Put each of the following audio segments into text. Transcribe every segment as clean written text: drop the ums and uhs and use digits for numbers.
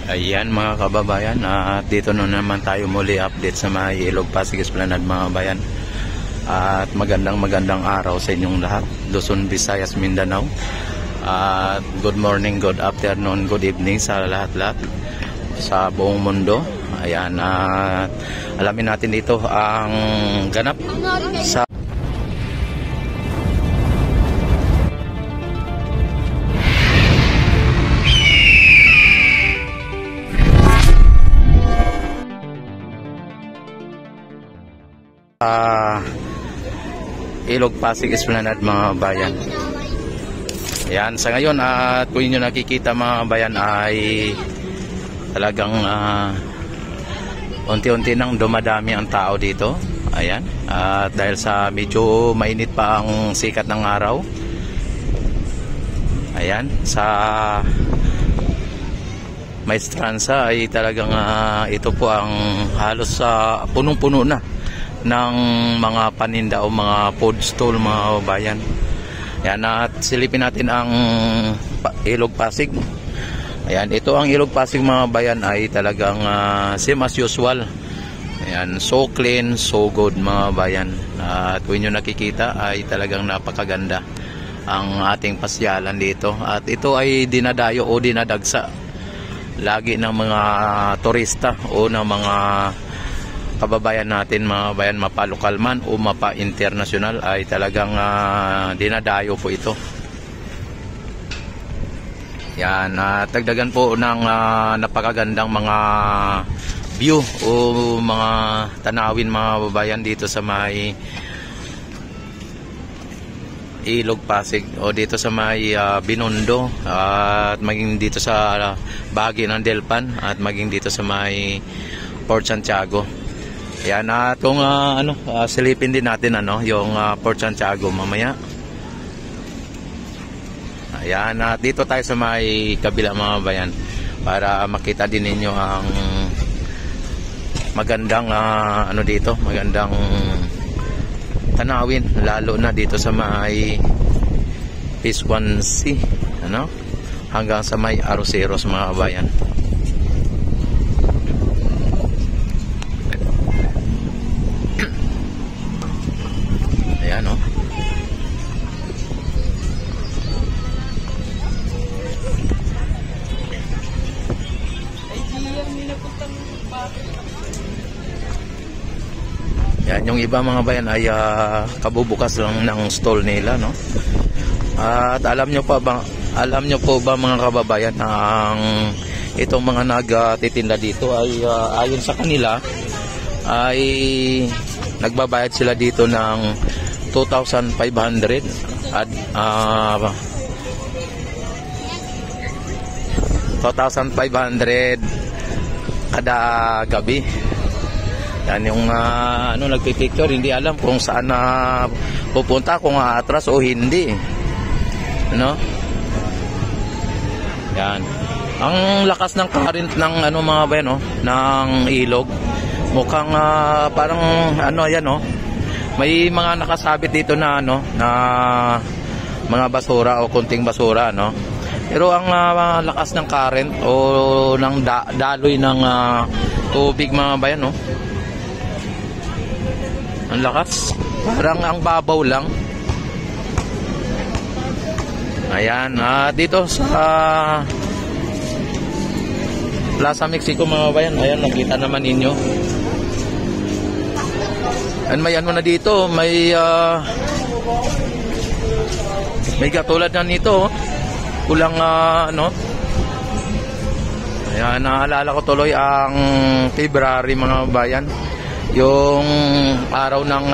Ayan mga kababayan, at dito na naman tayo muli update sa mga Ilog Pasig Esplanade mga kababayan. At magandang araw sa inyong lahat, Luzon, Visayas, Mindanao. At good morning, good afternoon, good evening sa lahat-lahat sa buong mundo. Ayan, at alamin natin dito ang ganap sa Ilog Pasig Esplanade mga bayan. Ayan, sa ngayon at kung inyo nakikita mga bayan ay talagang unti-unti nang dumadami ang tao dito. Ayan, at dahil sa medyo mainit pa ang sikat ng araw. Ayan, sa Maestranza ay talagang ito po ang halos punong-puno na ng mga paninda o mga food stall mga bayan. Ayan, at silipin natin ang Ilog Pasig. Ayan, ito ang Ilog Pasig mga bayan ay talagang same as usual. Ayan, so clean, so good mga bayan. At kung inyo nakikita ay talagang napakaganda ang ating pasyalan dito. At ito ay dinadayo o dinadagsa lagi ng mga turista o ng mga kababayan natin mga bayan, mapalokal man o mapa-international ay talagang dinadayo po ito. Yan, tagdagan po ng napakagandang mga view o mga tanawin mga kababayan dito sa may Ilog Pasig o dito sa may Binondo at maging dito sa bahagi ng Delpan at maging dito sa may Port Santiago. Ayan, kung silipin din natin yung Port Santiago mamaya. Ayan, dito tayo sa may kabila mga bayan para makita din ninyo ang magandang dito, magandang tanawin lalo na dito sa may Piscuan Sea, hanggang sa may Arroceros mga bayan. Yan, yung iba mga bayan ay kabubukas lang ng stall nila, no? At alam nyo po ba mga kababayan ang itong mga nagtitinda dito ay ayon sa kanila ay nagbabayad sila dito ng 2,500 at 2,500 kada gabi. Yan yung nagpipicture, hindi alam kung saan pupunta, kung aatras o hindi. Yan. Ang lakas ng current ng mga bayan, ng ilog. Mukhang parang may mga nakasabit dito na na mga basura o kunting basura, Pero ang lakas ng current o ng daloy ng tubig mga bayan, ang lakas, parang ang babaw lang. Ayan, dito sa Plaza Mexico mga bayan, ayan, nakita naman ninyo. May na dito, may katulad na nito, kulang ayan, naalala ko tuloy ang February mga bayan, yung araw ng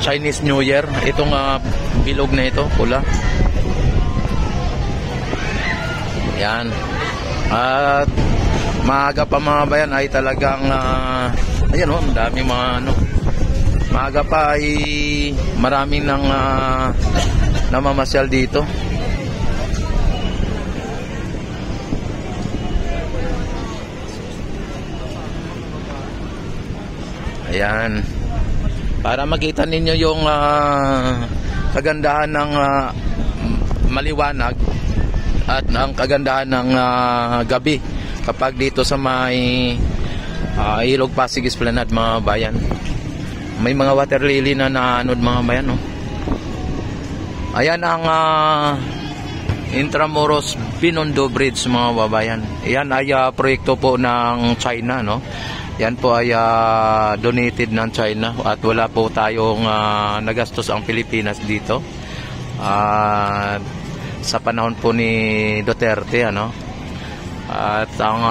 Chinese New Year. Itong bilog na ito, pula. Yan. At maaga pa mga bayan ay talagang ayan, ang dami mga maaga pa ay maraming nang namamasyal dito. Ayan, para makita ninyo yung kagandahan ng maliwanag At ang kagandahan ng gabi kapag dito sa may Ilog Pasig Esplanade mga bayan, may mga water lily na naanod mga bayan, no? Ayan ang Intramuros Binondo Bridge mga babayan. Yan ay proyekto po ng China, no? Yan po ay donated ng China at wala po tayong nagastos ang Pilipinas dito. Sa panahon po ni Duterte, ano? At ang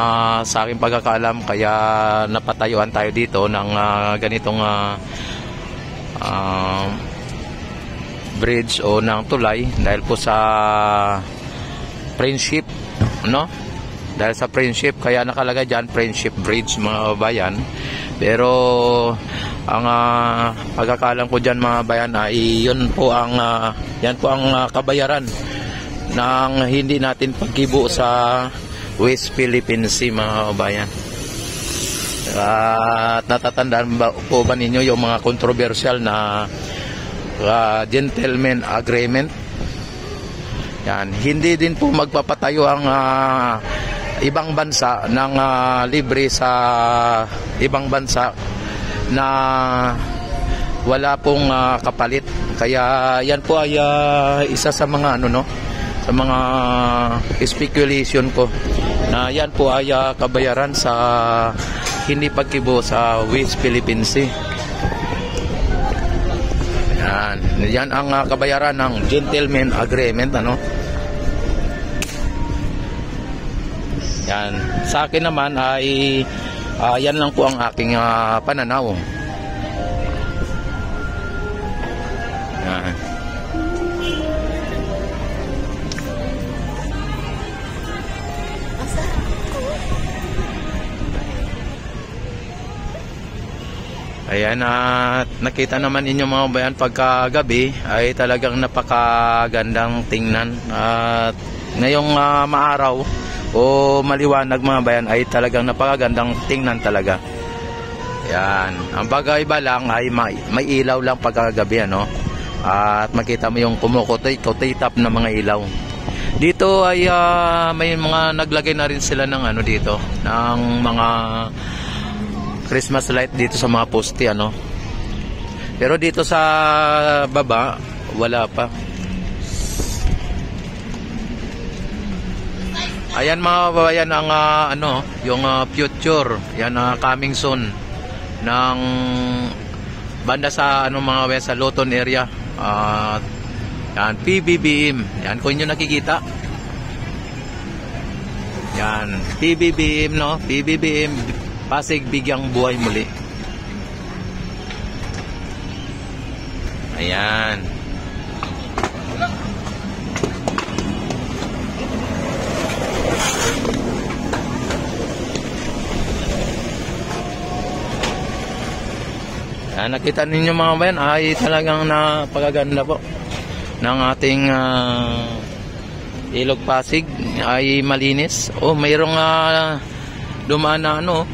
sa aking pagkakaalam, kaya napatayuan tayo dito ng ganitong bridge o ng tulay dahil po sa friendship, no? Dahil sa friendship, kaya nakalagay dyan Friendship Bridge mga bayan. Pero ang pagkakaalam ko dyan mga bayan ay yun po ang yan po ang kabayaran ng hindi natin pagkibo sa West Philippine Sea mga bayan. At natatandaan po ba ninyo yung mga controversial na gentleman agreement? Yan, hindi din po magpapatayo ang ibang bansa ng libre sa ibang bansa na wala pong kapalit. Kaya yan po ay isa sa mga ano, no, sa mga speculation ko na yan po ay kabayaran sa hindi pagkibo sa West Philippine Sea. Yan ang kabayaran ng gentleman agreement, ano? Yan. Sa akin naman ay yan lang po ang aking pananaw. Yan. Ayan, at nakita naman ninyo mga bayan pagkagabi ay talagang napakagandang tingnan. At ngayong maaraw o maliwanag mga bayan ay talagang napakagandang tingnan talaga. Ayan, ang bagay ba lang ay may ilaw lang pagkagabi, ano? At makita mo yung kumukotoy-tap na mga ilaw. Dito ay may mga naglagay na rin sila ng ano dito, ng mga Christmas light dito sa mga poste, ano. Pero dito sa baba wala pa. Ayan mga babayan ang ano, yung future, yan coming soon ng banda sa ano mga bayan, sa Loton area. Yan PBBM. Yan kung inyo nakikita. Yan PBBM, no? PBBM Pasig Bigyang Buhay Muli. Ayan. Nakita ninyo mga bayan ay talagang napakaganda po ng ating Ilog Pasig, ay malinis. Oh, mayroong dumaan na ano.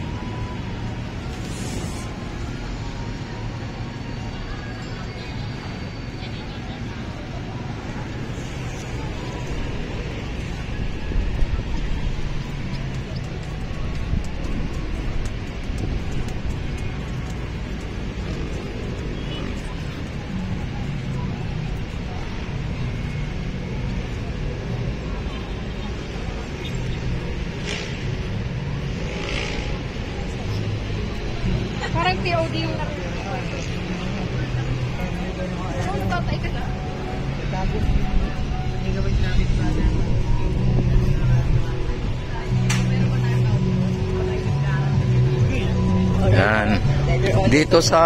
Parang POD yung oh, natatay ka na. Yan. Dito sa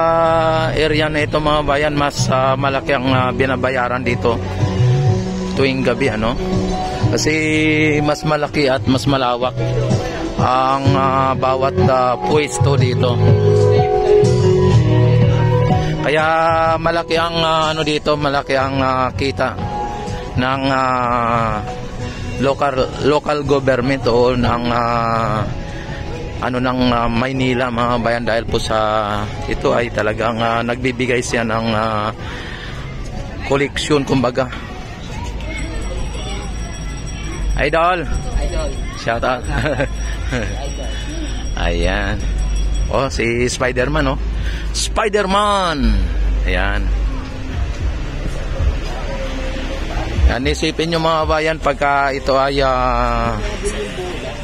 area na ito mga bayan, mas malaki ang binabayaran dito tuwing gabi, ano? Kasi mas malaki at mas malawak ang bawat pwesto dito. Kaya malaki ang ano dito, malaki ang kita ng local government o ng ano ng Maynila mga bayan, dahil po sa ito ay talagang nagbibigay siya ng koleksyon kumbaga. Idol. Idol. Shout out. Idol. Ayan. Oh, si Spider-Man, oh. Spider-Man. Ayan. Yan, isipin nyo mga bayan pagka ito ay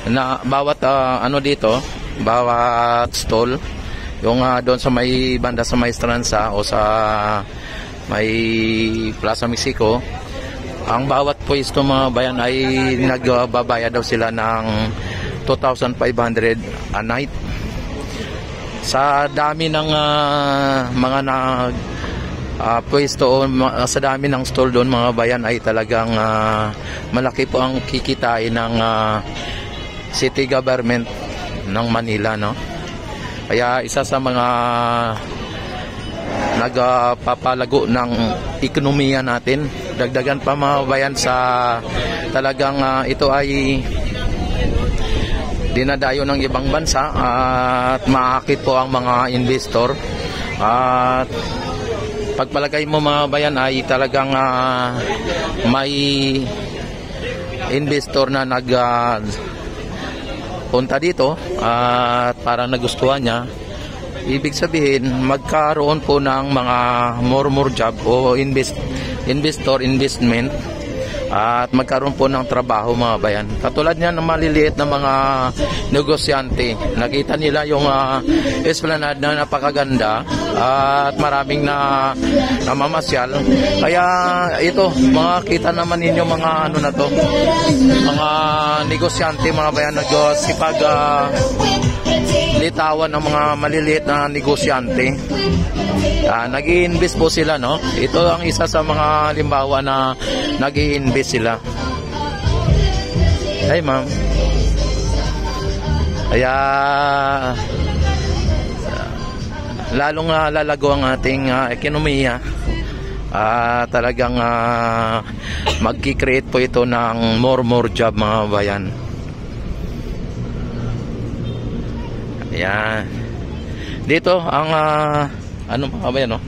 na bawat ano dito, bawat stall, yung doon sa may banda sa may Stranza o sa may Plaza Mexico, ang bawat pwesto mga bayan ay nagbabayad daw sila ng 2,500 a night. Sa dami ng mga pwesto o sa dami ng stall doon mga bayan ay talagang malaki po ang kikitain ng city government ng Manila, no? Kaya isa sa mga nagpapalago ng ekonomiya natin, dagdagan pa mga bayan sa talagang ito ay dinadayo ng ibang bansa at maakit po ang mga investor. At pagpalagay mo mga bayan ay talagang may investor na punta dito at parang nagustuhan niya. Ibig sabihin magkaroon po ng mga more job o investor investment at magkaroon po ng trabaho mga bayan. Katulad niyan ng maliliit na mga negosyante. Nakita nila yung esplanade na napakaganda at maraming namamasyal. Kaya ito, makita naman ninyo mga ano na to, mga negosyante mga bayan, nagsipag litawan ng mga maliliit na negosyante. Nag-i-invest po sila, no? Ito ang isa sa mga halimbawa na nag-i-invest sila. Hey ma'am. Kaya lalong lalago ang ating ekonomiya. Talagang mag-create po ito ng more job mga bayan. Ayan. Dito ang ano mga bayan, no?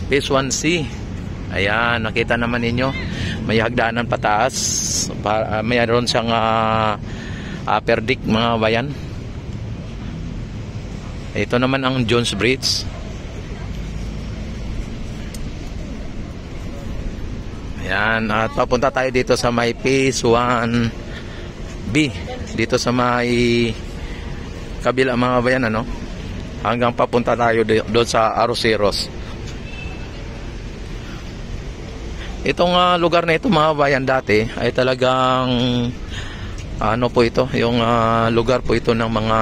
Phase 1C. Ayan, nakita naman ninyo. May hagdanan pataas. Mayroon siyang upper deck mga bayan. Ito naman ang Jones Bridge. Ayan, at papunta tayo dito sa may Phase 1B. Dito sa may kabila mga bayan, ano? Hanggang papunta tayo doon sa Arroceros. Itong lugar na ito mga bayan dati ay talagang ano po ito, yung lugar po ito ng mga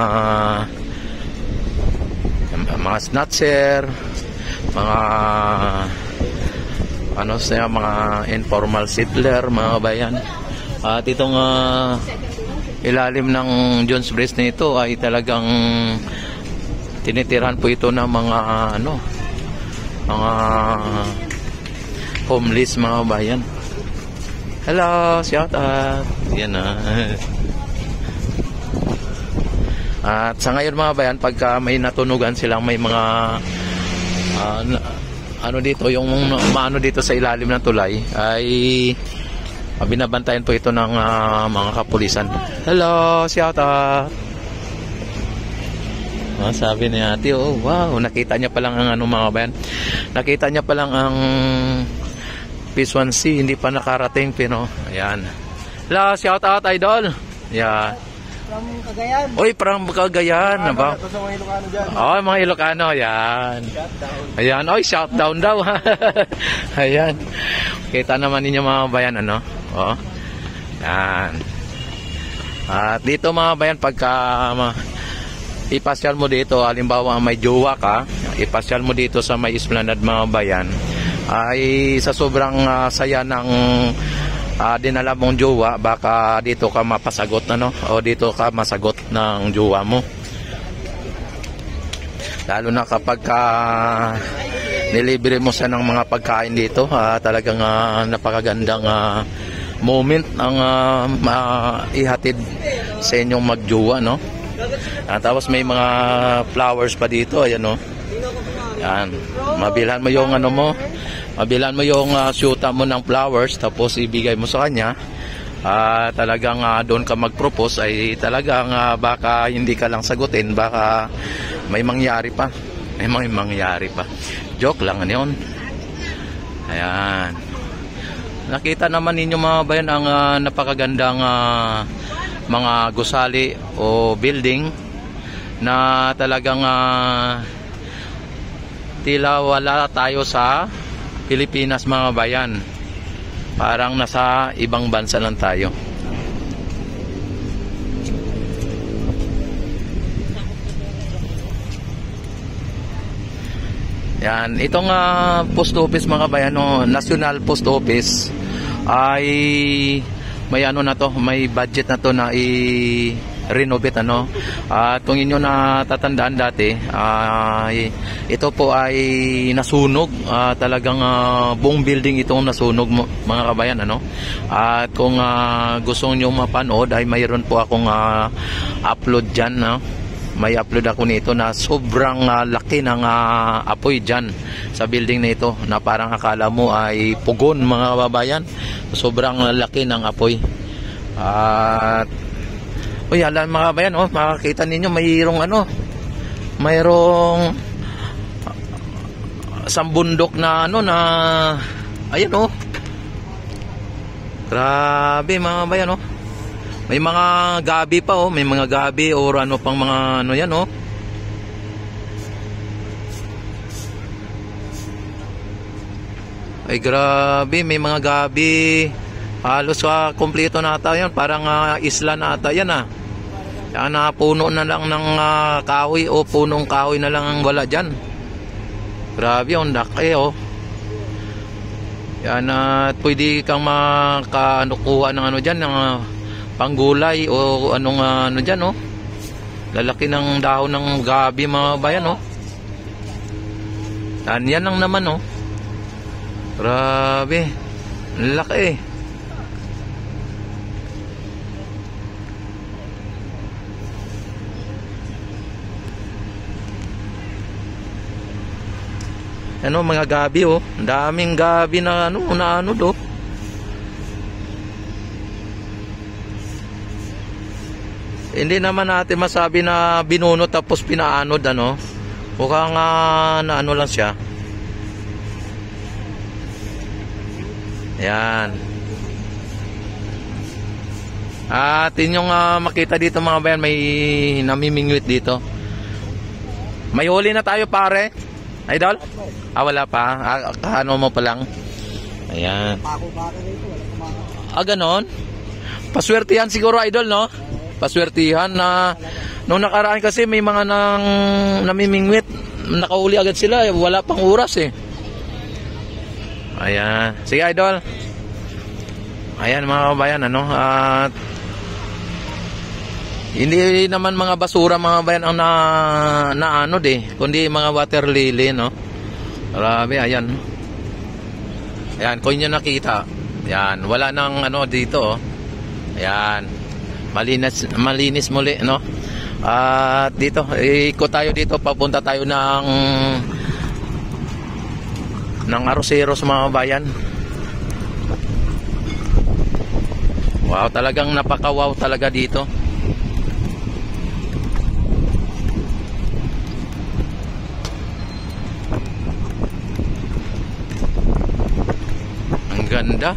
snatcher, mga ano sa mga informal settler mga bayan. At itong ilalim ng Jones Bridge na ito ay talagang tinitirahan po ito ng mga mga homeless mga bayan. Hello, shout out. Yan na. At sa ngayon mga bayan, pagka may natunugan silang may mga ano dito, yung maano dito sa ilalim ng tulay ay binabantayan po ito ng mga kapulisan. Hello, shout out. Sabi ni ate, oh wow, nakita niya pa lang ang ano mga bayan. Nakita niya pa lang ang Phase 1C, hindi pa nakarating pero ayan. Hello, shout out idol. Yeah. From Cagayan. Oy, from Cagayan, ba? Ito sa mga Ilocano dyan. Oh, mga Ilocano, yan. Ayan, oy, shout down daw. Ayan. Kita naman ninyo mga bayan, ano? Oh. Yan. At dito mga bayan, pagka ipasyal mo dito, halimbawa may jowa ka, ipasyal mo dito sa may esplanade mga bayan, ay sa sobrang saya ng dinala mong jowa, baka dito ka mapasagot na, no? O dito ka masagot ng jowa mo. Lalo na kapag nilibre mo siya ng mga pagkain dito, talagang napakagandang moment ang ihatid sa inyong magjowa, no? Tapos may mga flowers pa dito, ayan, no? Yan. Mabilhan mo yung ano mo, mabilhan mo yung syuta mo ng flowers, tapos ibigay mo sa kanya. talagang doon ka mag-propose ay talagang baka hindi ka lang sagutin, baka may mangyari pa. May mangyari pa. Joke lang yun. Ayan. Nakita naman ninyo mga bayan ang napakagandang mga gusali o building na talagang tila wala tayo sa Pilipinas mga bayan. Parang nasa ibang bansa lang tayo. Yan, itong post office mga bayan, National Post Office ay may na to, may budget na to na i-renovate kung inyo natatandaan dati, ito po ay nasunog, talagang buong building itong nasunog mga kabayan At kung gusto niyo mapanood ay mayroon po akong upload diyan May upload ako nito na sobrang laki ng apoy dyan sa building na ito na parang akala mo ay pugon mga kababayan. Sobrang laki ng apoy. At alam mga kababayan, makakita ninyo mayroong sambundok na ayan grabe mga kababayan May mga gabi pa may mga gabi o pang mga yan Ay grabe, may mga gabi. Halos kompleto na ata yan, parang isla na ata yan Yan puno na lang ng kahoy o punong kahoy na lang ang wala diyan. Grabe ang laki Yan pwede kang makakuha ng diyan ng panggulay o anong dyan lalaki ng dahon ng gabi mga bayan yan lang naman grabe laki mga gabi daming gabi na do. Hindi naman natin masabi na binunot tapos pinaanod mukhang na lang siya. Yan. At inyong makita dito mga bayan, may namimingwit dito. May huli na tayo pare Idol? Wala pa. Mo pa lang. Ayan. Ganon. Paswertihan siguro Idol Paswertihan na nung nakaraan kasi may mga namimingwit, nakahuli agad sila, wala pang oras Ayan, sige Idol. Ayan mga kabayan at hindi naman mga basura mga bayan ang naanod kundi mga water lily Grabe, ayan. Ayan, kung inyo nakita, ayan, wala nang dito Ayan. Malinis muli at dito ikot tayo dito, papunta tayo ng Arroceros mga bayan. Wow, talagang napaka-wow talaga dito. Ang ganda.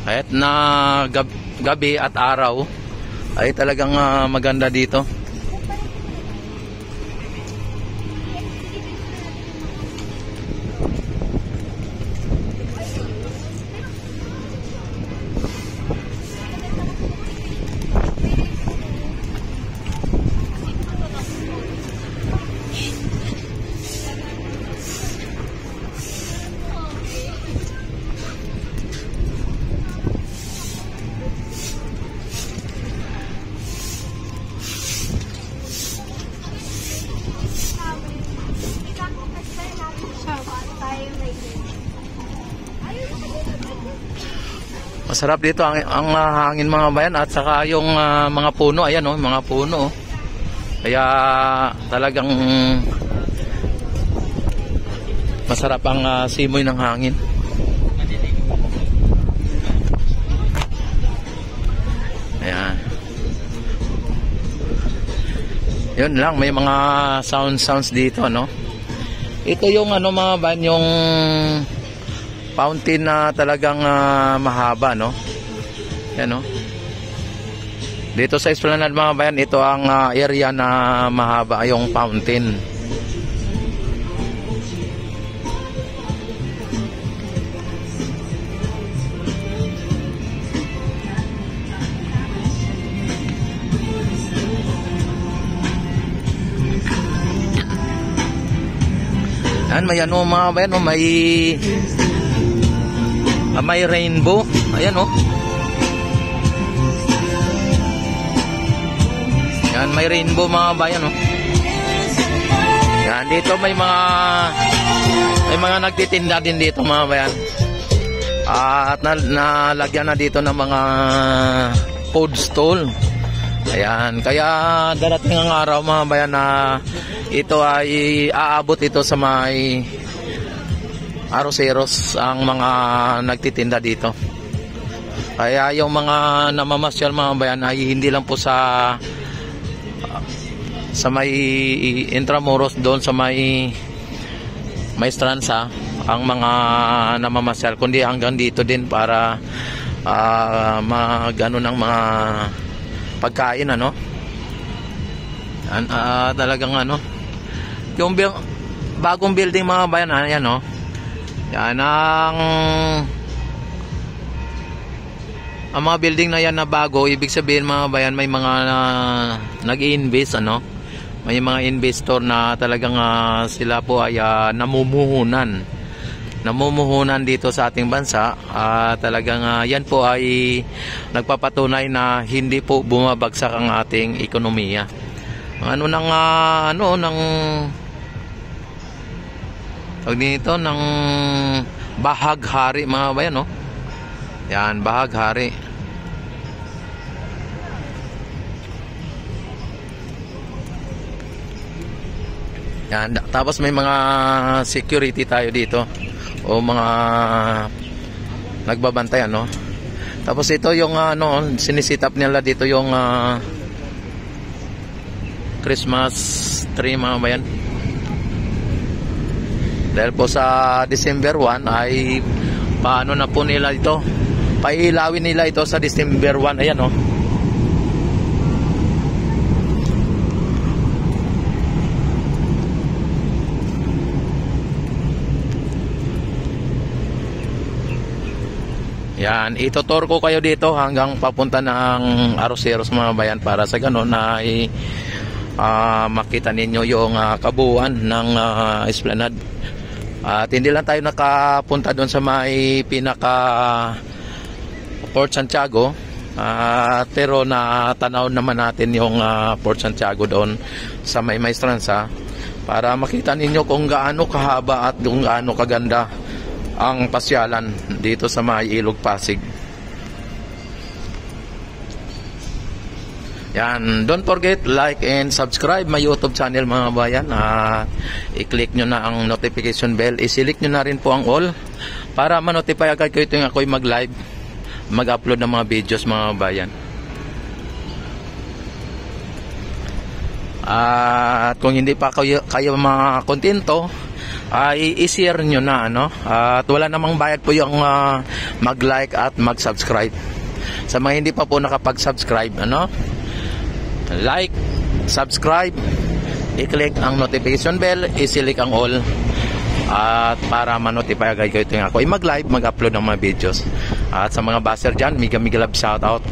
Kahit na gabi at araw ay talagang maganda dito. Masarap dito ang hangin mga bayan at saka yung mga puno, ayan mga puno. Kaya talagang masarap ang simoy ng hangin. Yun lang, may mga sounds dito, ano. Ito yung ano mga bayan, yung fountain na talagang mahaba, no. Yan, no. Dito sa Esplanade mga bayan, ito ang area na mahaba yung fountain. Yan, may ano mga bayan, oh, may rainbow. Ayan, oh. Yan, may rainbow mga bayan, oh. Yan, dito may mga nagtitinda din dito mga bayan. At nalagyan na dito ng mga food stall. Ayan, kaya darating ang araw mga bayan na ito ay aabot ito sa may aroseros ang mga nagtitinda dito. Kaya yung mga namamasyal mga bayan ay hindi lang po sa may Intramuros, doon sa may Maestranza ang mga namamasyal, kundi hanggang dito din para magano ng mga pagkain, ano. Talagang ano, yung bagong building mga bayan, ayan, no. Yan ang mga building na yan na bago, ibig sabihin mga bayan, may mga nag-i-invest, ano. May mga investor na talagang sila po ay namumuhunan dito sa ating bansa. Talagang yan po ay nagpapatunay na hindi po bumabagsak ang ating ekonomiya. Tawag dito ng bahaghari mga bayan, no? Yan, bahaghari. Yan, tapos may mga security tayo dito o mga nagbabantay, ano. Tapos ito yung sinisitap nila dito yung Christmas tree mga bayan. Dahil po sa December 1 ay paano na po nila ito, pailawin nila ito sa December 1. Ayan, oh. Yan, itutur ko kayo dito hanggang papunta ng Aroseros mga bayan, para sa ganun na makita ninyo yung kabuuan ng Esplanade. At hindi lang tayo nakapunta doon sa may pinaka Port Santiago, pero natanaw naman natin yung Port Santiago doon sa may Maestranza, para makita ninyo kung gaano kahaba at kung gaano kaganda ang pasyalan dito sa may Ilog Pasig. Yan, don't forget like and subscribe my YouTube channel mga bayan. I-click nyo na ang notification bell, i-select nyo na rin po ang all para ma-notify agad kayo tuwing ako'y mag-live, mag-upload ng mga videos mga bayan. At kung hindi pa kayo mga kontento, i-share nyo na, ano. At wala namang bayad po yung mag-like at mag-subscribe. Sa mga hindi pa po nakapag-subscribe, ano, like, subscribe, i-click ang notification bell, i-select ang all, at para ma-notify agad kayo tuwing ako mag-live, mag-upload ng mga videos. At sa mga baser dyan, mega love shoutout.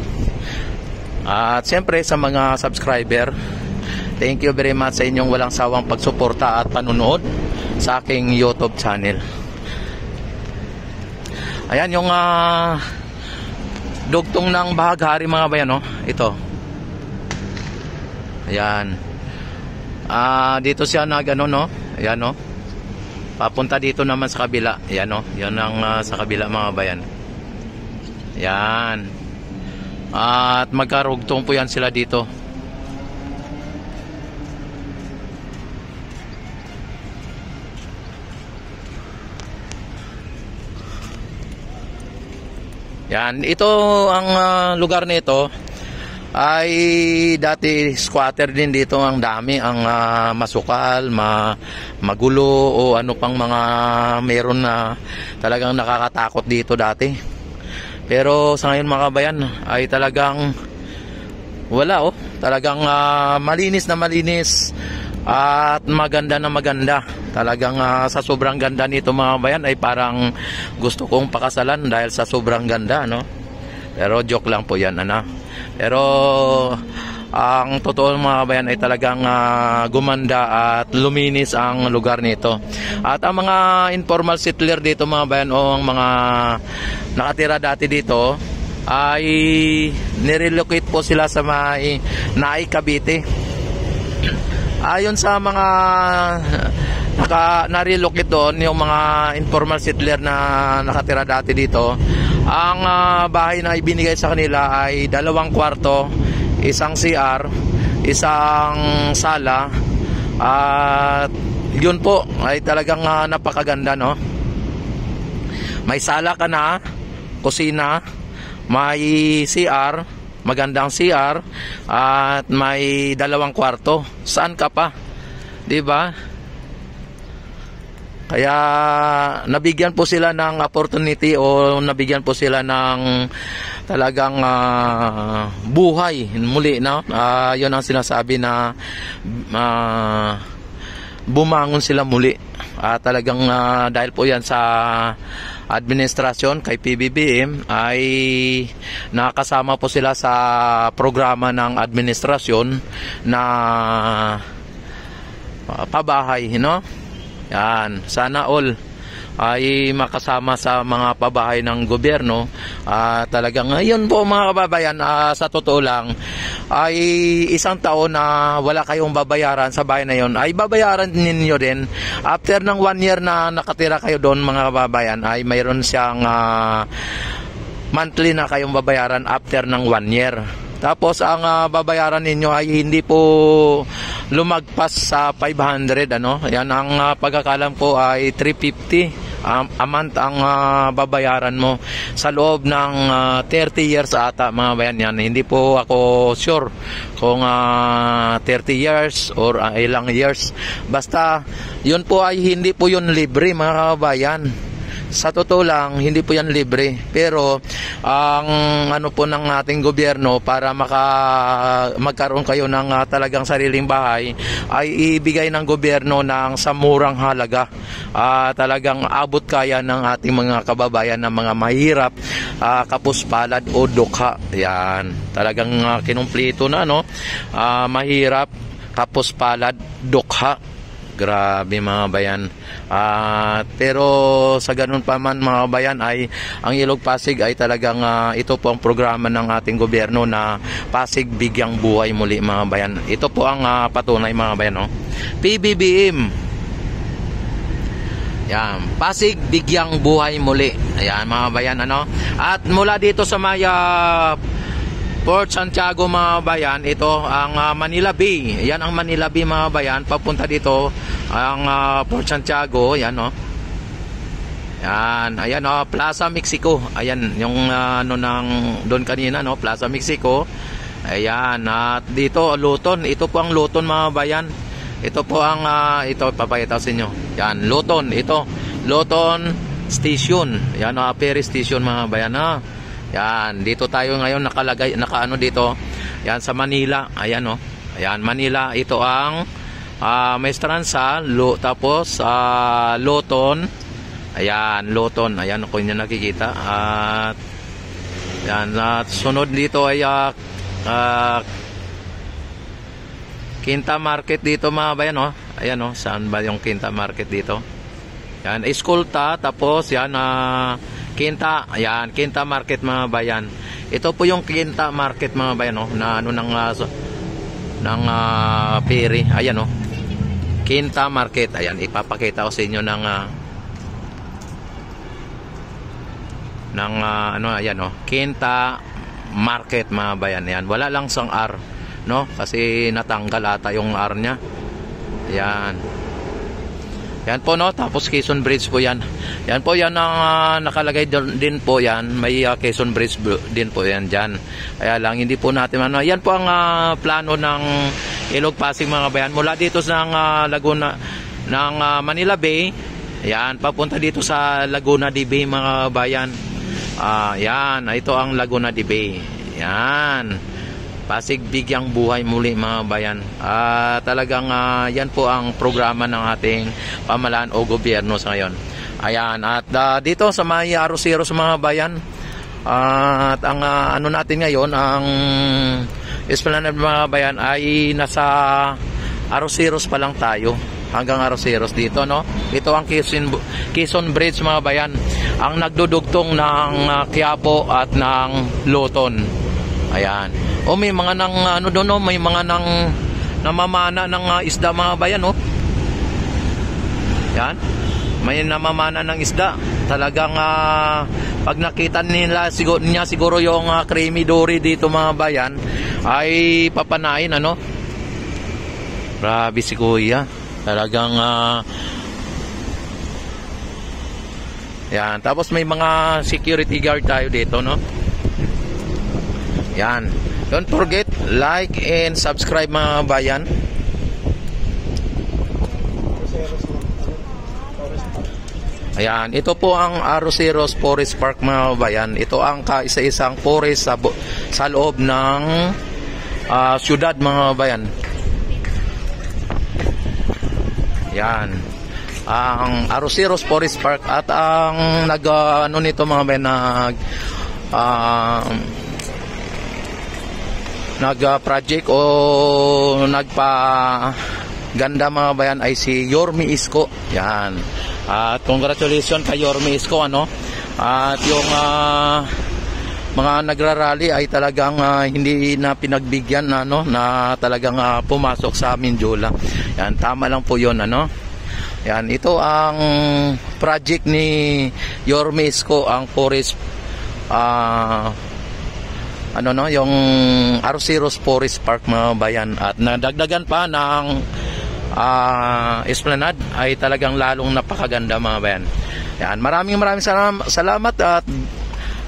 At siyempre sa mga subscriber, thank you very much sa inyong walang sawang pagsuporta at panunood sa aking YouTube channel. Ayan yung dugtong ng bahaghari mga bayan, no? Ito. Ayan. Dito siya nagano, no? Ayan, no? Papunta dito naman sa kabila. Ayan, no? Yan ang sa kabila mga bayan. Ayan. At magkarugtong po yan sila dito. Yan, ito ang lugar nito ay dati squatter din dito, ang dami, ang masukal, magulo o ano pang mga meron na talagang nakakatakot dito dati. Pero sa ngayon mga kabayan ay talagang wala talagang malinis na malinis at maganda na maganda. Talagang sa sobrang ganda nito mga kabayan ay parang gusto kong pakasalan dahil sa sobrang ganda, no? Pero joke lang po yan, Pero ang totoo mga kabayan ay talagang gumanda at luminis ang lugar nito. At ang mga informal settler dito mga kabayan o ang mga nakatira dati dito ay nirelocate po sila sa Naay, Cavite. Ayon sa mga na-relocate doon, yung mga informal settler na nakatira dati dito, ang bahay na ibinigay sa kanila ay 2 kwarto, isang CR, isang sala, at yun po ay talagang napakaganda, no? May sala ka na, kusina, may CR, magandang CR, at may 2 kwarto. Saan ka pa? 'Di ba? Kaya nabigyan po sila ng opportunity o nabigyan po sila ng talagang buhay muli, no? Yun ang sinasabi na bumangon sila muli. Talagang dahil po yan sa administrasyon kay PBBM ay nakasama po sila sa programa ng administrasyon na pabahay, no? Yan, sana all ay makasama sa mga pabahay ng gobyerno. Talagang ngayon po mga kababayan, sa totoo lang ay isang taon na wala kayong babayaran sa bahay na yon, ay babayaran ninyo din after ng 1 year na nakatira kayo doon mga kababayan, ay mayroon siyang monthly na kayong babayaran after ng 1 year. Tapos ang babayaran ninyo ay hindi po lumagpas sa 500, Yan ang pagkakalam ko ay 350 a month ang babayaran mo sa loob ng 30 years ata mga bayan. Yan, hindi po ako sure kung 30 years or ilang years. Basta yun po ay hindi po yun libre mga kabayan. Sa totoo lang, hindi po yan libre. Pero ang ano po ng ating gobyerno para magkaroon kayo ng talagang sariling bahay ay ibigay ng gobyerno ng sa murang halaga. Talagang abot kaya ng ating mga kababayan na mga mahirap, kapuspalad o dukha. Yan, talagang kinumplito na, mahirap, kapuspalad, dukha. Grabe mga bayan. Pero sa ganun pa man mga bayan ay ang Ilog Pasig ay talagang ito po ang programa ng ating gobyerno na Pasig Bigyang Buhay Muli mga bayan. Ito po ang patunay mga bayan, PBBM. Yan, Pasig Bigyang Buhay Muli. Ayan mga bayan, At mula dito sa Maya Port Santiago mga bayan, ito ang Manila Bay. Yan ang Manila Bay mga bayan. Papunta dito ang Port Santiago. Yan, Yan, ayan, Plaza Mexico. Ayan, yung doon kanina, Plaza Mexico. Ayan, at dito Luton. Ito po ang Luton mga bayan. Ito po ang ito papakita sa inyo. Yan, Luton. Ito, Luton Station. Yan, Ferry Station mga bayan, Yan, dito tayo ngayon nakalagay, dito. Yan sa Manila. Ayan, Ayan, Manila. Ito ang Maestranza, tapos Luton. Ayan, Luton. Ayan, kung nyo nakikita. At yan, at sunod dito ay Quinta Market dito mga bayan, Ayan, saan ba yung Quinta Market dito? Yan, Escolta, tapos yan, Quinta, ayan, Quinta Market mga bayan. Ito po yung Quinta Market mga bayan, na ng ferry. Ayan, Quinta Market. Ayan, ipapakita ko sa inyo ng ayan, Quinta Market mga bayan. Ayan, wala lang sang R, kasi natanggal ata yung R niya. Ayan. Yan po, no, tapos Quezon Bridge po yan. Yan po, yan ang nakalagay din po yan. May Quezon Bridge din po yan dyan. Kaya lang, hindi po natin, yan po ang plano ng Ilog Pasig mga bayan. Mula dito sa Laguna, ng Manila Bay, yan, papunta dito sa Laguna de Bay mga bayan. Yan, ito ang Laguna de Bay. Yan. Pasig bigyang buhay muli mga bayan. Talagang yan po ang programa ng ating pamahalaan o gobyerno sa ngayon. Ayan, at dito sa may Arroceros mga bayan, at ang ano natin ngayon, ang Esplanade mga bayan ay nasa Arroceros pa lang tayo. Hanggang Arroceros dito, no? Ito ang Quezon Bridge mga bayan, ang nagdudugtong ng Quiapo at ng Loton. Ayan. O may mga nang ano doon, no? May mga nang namamana ng isda mga bayan, no? Yan. May namamana ng isda. Talagang pag nakita nila siguro yung creamy dory dito mga bayan, ay papanain, ano? Grabe si Kuya. Talagang yan. Tapos may mga security guard tayo dito, no? Yan. Don't forget, like and subscribe mga bayan. Ayan, ito po ang Arroceros Forest Park mga bayan. Ito ang kaisa-isang forest sa loob ng syudad mga bayan. Yan. Ang Arroceros Forest Park, at ang ano nito mga bayan, nag-project o nagpa-ganda mga bayan ay si Yorme Isko. Yan. At congratulations kay Yorme Isko, ano? At yung mga nagrarally ay talagang hindi na pinagbigyan, ano, na talagang pumasok sa Mindiola. Yan, tama lang po 'yon, ano? Yan, ito ang project ni Yorme Isko, ang forest yung Arroceros Forest Park mga bayan, at nadagdagan pa ng Esplanade ay talagang lalong napakaganda mga bayan. Yan, maraming salamat at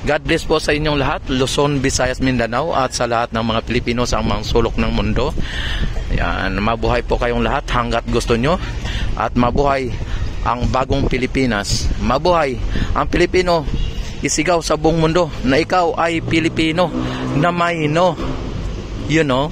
God bless po sa inyong lahat, Luzon, Visayas, Mindanao, at sa lahat ng mga Pilipino sa mga sulok ng mundo. Yan, mabuhay po kayong lahat hanggat gusto nyo, at mabuhay ang bagong Pilipinas. Mabuhay ang Pilipino. Isigaw sa buong mundo na ikaw ay Pilipino na may no, you know.